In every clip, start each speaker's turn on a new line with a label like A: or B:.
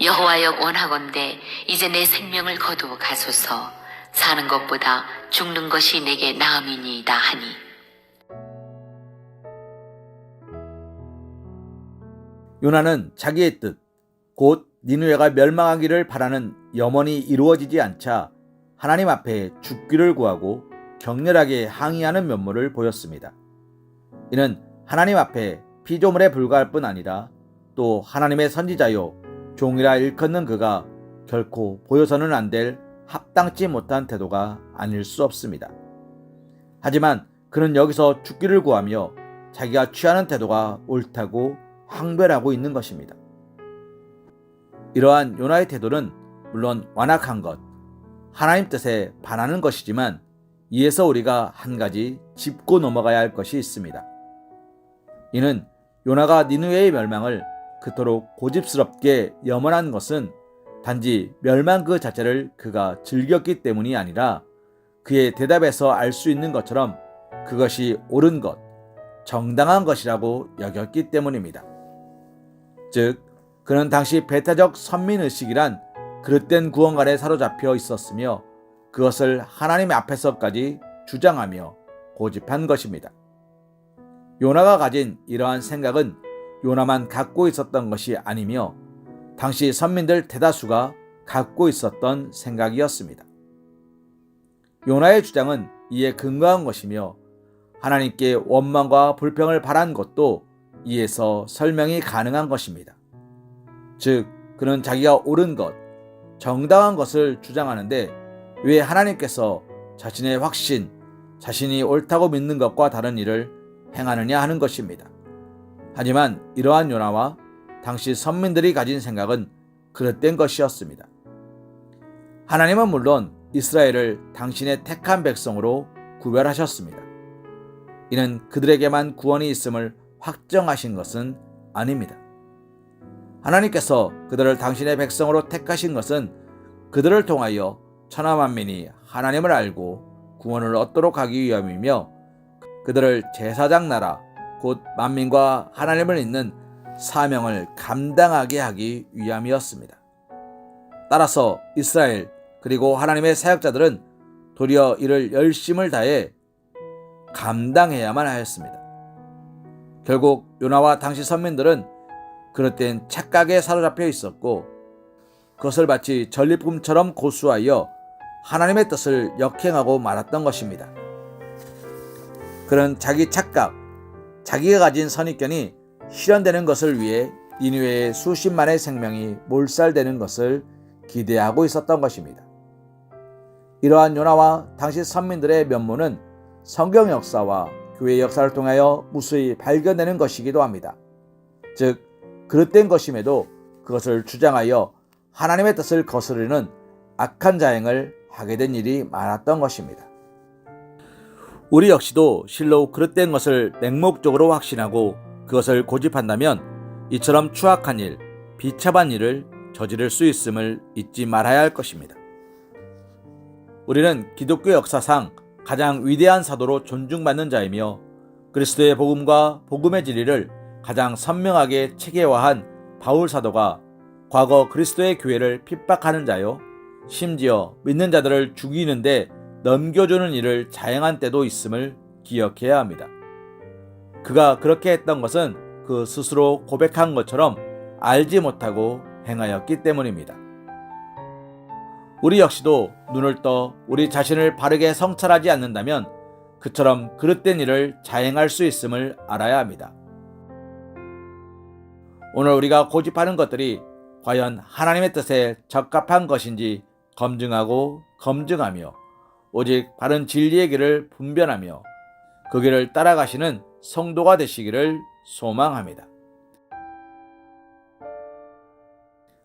A: 여호와여 원하건대 이제 내 생명을 거두어 가소서. 사는 것보다 죽는 것이 내게 나음이니이다 하니.
B: 요나는 자기의 뜻, 곧 니느웨가 멸망하기를 바라는 염원이 이루어지지 않자 하나님 앞에 죽기를 구하고 격렬하게 항의하는 면모를 보였습니다. 이는 하나님 앞에 피조물에 불과할 뿐 아니라 또 하나님의 선지자요 종이라 일컫는 그가 결코 보여서는 안 될 합당치 못한 태도가 아닐 수 없습니다. 하지만 그는 여기서 죽기를 구하며 자기가 취하는 태도가 옳다고 항변하고 있는 것입니다. 이러한 요나의 태도는 물론 완악한 것, 하나님 뜻에 반하는 것이지만 이에서 우리가 한 가지 짚고 넘어가야 할 것이 있습니다. 이는 요나가 니느웨의 멸망을 그토록 고집스럽게 염원한 것은 단지 멸망 그 자체를 그가 즐겼기 때문이 아니라 그의 대답에서 알 수 있는 것처럼 그것이 옳은 것, 정당한 것이라고 여겼기 때문입니다. 즉, 그는 당시 배타적 선민의식이란 그릇된 구원관에 사로잡혀 있었으며 그것을 하나님 앞에서까지 주장하며 고집한 것입니다. 요나가 가진 이러한 생각은 요나만 갖고 있었던 것이 아니며 당시 선민들 대다수가 갖고 있었던 생각이었습니다. 요나의 주장은 이에 근거한 것이며 하나님께 원망과 불평을 바란 것도 이에서 설명이 가능한 것입니다. 즉, 그는 자기가 옳은 것, 정당한 것을 주장하는데 왜 하나님께서 자신의 확신, 자신이 옳다고 믿는 것과 다른 일을 행하느냐 하는 것입니다. 하지만 이러한 요나와 당시 선민들이 가진 생각은 그릇된 것이었습니다. 하나님은 물론 이스라엘을 당신의 택한 백성으로 구별하셨습니다. 이는 그들에게만 구원이 있음을 확정하신 것은 아닙니다. 하나님께서 그들을 당신의 백성으로 택하신 것은 그들을 통하여 천하만민이 하나님을 알고 구원을 얻도록 하기 위함이며 그들을 제사장 나라 곧 만민과 하나님을 잇는 사명을 감당하게 하기 위함이었습니다. 따라서 이스라엘 그리고 하나님의 사역자들은 도리어 이를 열심을 다해 감당해야만 하였습니다. 결국 요나와 당시 선민들은 그릇된 착각에 사로잡혀 있었고 그것을 마치 전리품처럼 고수하여 하나님의 뜻을 역행하고 말았던 것입니다. 그는 자기 착각, 자기가 가진 선입견이 실현되는 것을 위해 니느웨의 수십만의 생명이 몰살되는 것을 기대하고 있었던 것입니다. 이러한 요나와 당시 선민들의 면모는 성경 역사와 교회 역사를 통하여 무수히 발견되는 것이기도 합니다. 즉, 그릇된 것임에도 그것을 주장하여 하나님의 뜻을 거스르는 악한 자행을 하게 된 일이 많았던 것입니다. 우리 역시도 실로 그릇된 것을 맹목적으로 확신하고 그것을 고집한다면 이처럼 추악한 일, 비참한 일을 저지를 수 있음을 잊지 말아야 할 것입니다. 우리는 기독교 역사상 가장 위대한 사도로 존중받는 자이며 그리스도의 복음과 복음의 진리를 가장 선명하게 체계화한 바울 사도가 과거 그리스도의 교회를 핍박하는 자요 심지어 믿는 자들을 죽이는데 넘겨주는 일을 자행한 때도 있음을 기억해야 합니다. 그가 그렇게 했던 것은 그 스스로 고백한 것처럼 알지 못하고 행하였기 때문입니다. 우리 역시도 눈을 떠 우리 자신을 바르게 성찰하지 않는다면 그처럼 그릇된 일을 자행할 수 있음을 알아야 합니다. 오늘 우리가 고집하는 것들이 과연 하나님의 뜻에 적합한 것인지 검증하고 검증하며 오직 바른 진리의 길을 분별하며 그 길을 따라가시는 성도가 되시기를 소망합니다.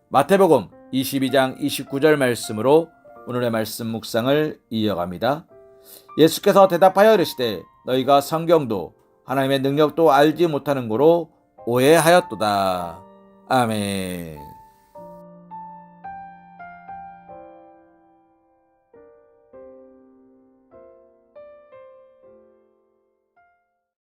B: 마태복음 22장 29절 말씀으로 오늘의 말씀 묵상을 이어갑니다. 예수께서 대답하여 이르시되 너희가 성경도 하나님의 능력도 알지 못하는 고로 오해하였도다. 아멘.